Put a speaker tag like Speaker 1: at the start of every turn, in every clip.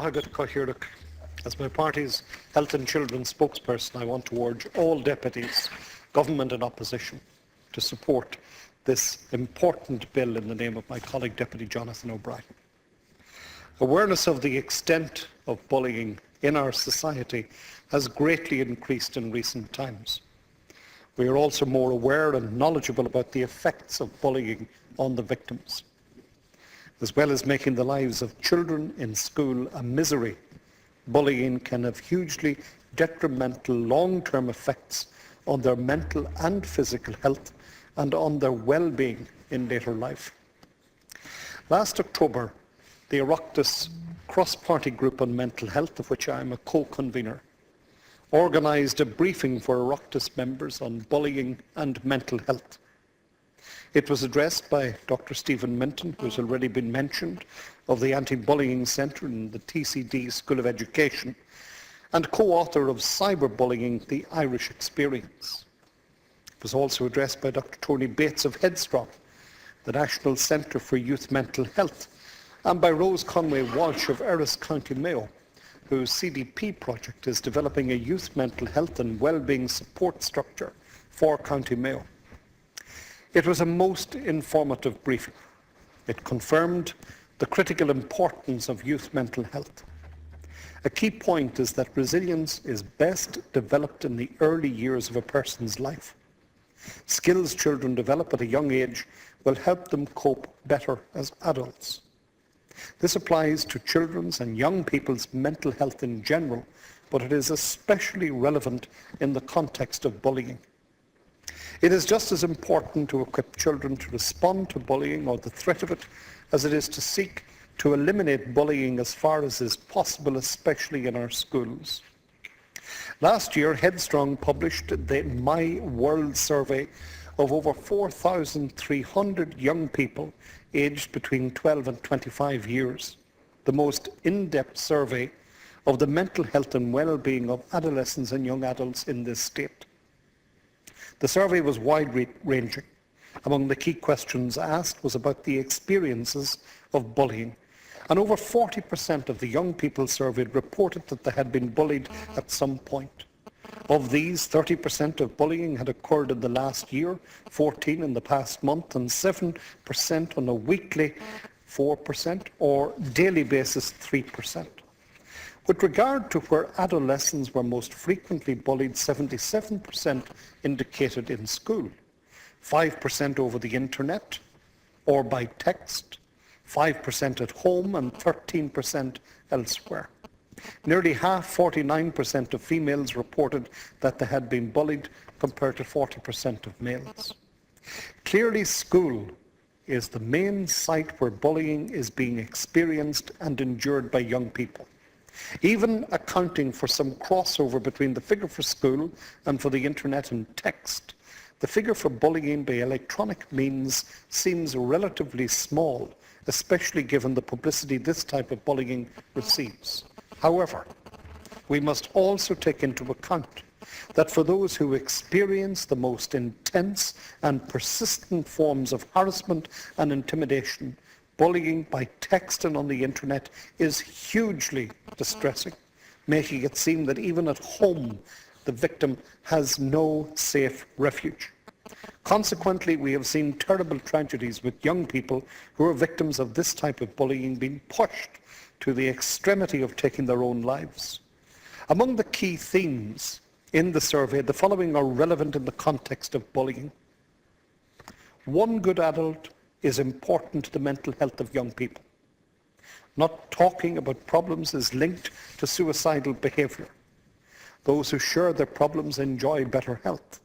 Speaker 1: Táthagad Caoimhghín. As my party's Health and Children's spokesperson, I want to urge all deputies, government and opposition, to support this important bill in the name of my colleague Deputy Jonathan O'Brien. Awareness of the extent of bullying in our society has greatly increased in recent times. We are also more aware and knowledgeable about the effects of bullying on the victims. As well as making the lives of children in school a misery, bullying can have hugely detrimental long-term effects on their mental and physical health and on their well-being in later life. Last October, the Oireachtas cross-party group on mental health, of which I am a co-convener, organised a briefing for Oireachtas members on bullying and mental health. It was addressed by Dr. Stephen Minton, who has already been mentioned, of the Anti-Bullying Centre in the TCD School of Education, and co-author of Cyberbullying, the Irish Experience. It was also addressed by Dr. Tony Bates of Headstrong, the National Centre for Youth Mental Health, and by Rose Conway Walsh of Erris, County Mayo, whose CDP project is developing a youth mental health and well-being support structure for County Mayo. It was a most informative briefing. It confirmed the critical importance of youth mental health. A key point is that resilience is best developed in the early years of a person's life. Skills children develop at a young age will help them cope better as adults. This applies to children's and young people's mental health in general, but it is especially relevant in the context of bullying. It is just as important to equip children to respond to bullying or the threat of it as it is to seek to eliminate bullying as far as is possible, especially in our schools. Last year, Headstrong published the My World survey of over 4,300 young people aged between 12 and 25 years, the most in-depth survey of the mental health and well-being of adolescents and young adults in this state. The survey was wide-ranging. Among the key questions asked was about the experiences of bullying, and over 40% of the young people surveyed reported that they had been bullied at some point. Of these, 30% of bullying had occurred in the last year, 14% in the past month, and 7% on a weekly, 4%, or daily basis, 3%. With regard to where adolescents were most frequently bullied, 77% indicated in school, 5% over the internet or by text, 5% at home, and 13% elsewhere. Nearly half, 49% of females reported that they had been bullied, compared to 40% of males. Clearly, school is the main site where bullying is being experienced and endured by young people. Even accounting for some crossover between the figure for school and for the internet and text, the figure for bullying by electronic means seems relatively small, especially given the publicity this type of bullying receives. However, we must also take into account that for those who experience the most intense and persistent forms of harassment and intimidation, bullying by text and on the internet is hugely distressing, making it seem that even at home the victim has no safe refuge. Consequently, we have seen terrible tragedies with young people who are victims of this type of bullying being pushed to the extremity of taking their own lives. Among the key themes in the survey, the following are relevant in the context of bullying. One good adult is important to the mental health of young people. Not talking about problems is linked to suicidal behaviour. Those who share their problems enjoy better health,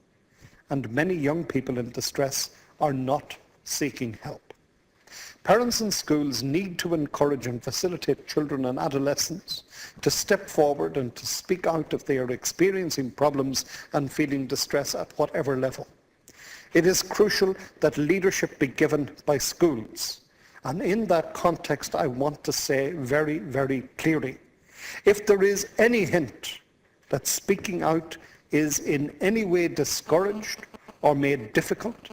Speaker 1: and many young people in distress are not seeking help. Parents and schools need to encourage and facilitate children and adolescents to step forward and to speak out if they are experiencing problems and feeling distress at whatever level. It is crucial that leadership be given by schools. And in that context, I want to say very, very clearly, if there is any hint that speaking out is in any way discouraged or made difficult,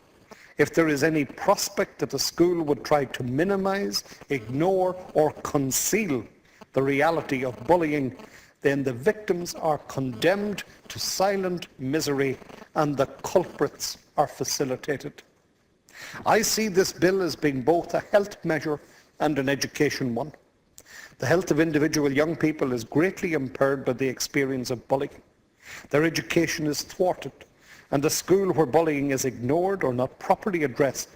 Speaker 1: if there is any prospect that the school would try to minimize, ignore, or conceal the reality of bullying, then the victims are condemned to silent misery and the culprits are facilitated. I see this bill as being both a health measure and an education one. The health of individual young people is greatly impaired by the experience of bullying. Their education is thwarted, and a school where bullying is ignored or not properly addressed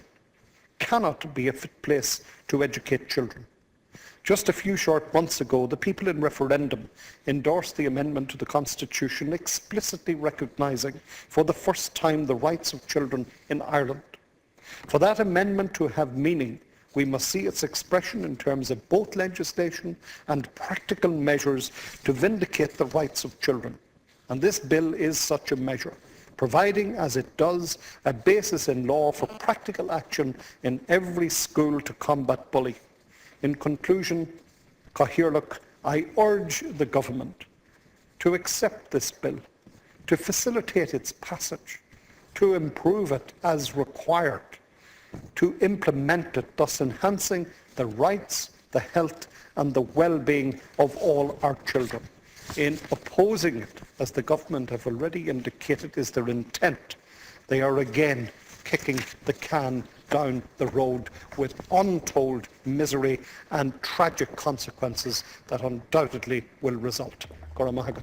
Speaker 1: cannot be a fit place to educate children. Just a few short months ago, the people in referendum endorsed the amendment to the Constitution explicitly recognising for the first time the rights of children in Ireland. For that amendment to have meaning, we must see its expression in terms of both legislation and practical measures to vindicate the rights of children. And this bill is such a measure, providing, as it does, a basis in law for practical action in every school to combat bullying. In conclusion, Caoimhghín, I urge the government to accept this bill, to facilitate its passage, to improve it as required, to implement it, thus enhancing the rights, the health and the well-being of all our children. In opposing it, as the government have already indicated is their intent, they are again kicking the can down the road with untold misery and tragic consequences that undoubtedly will result. Caoimhghín.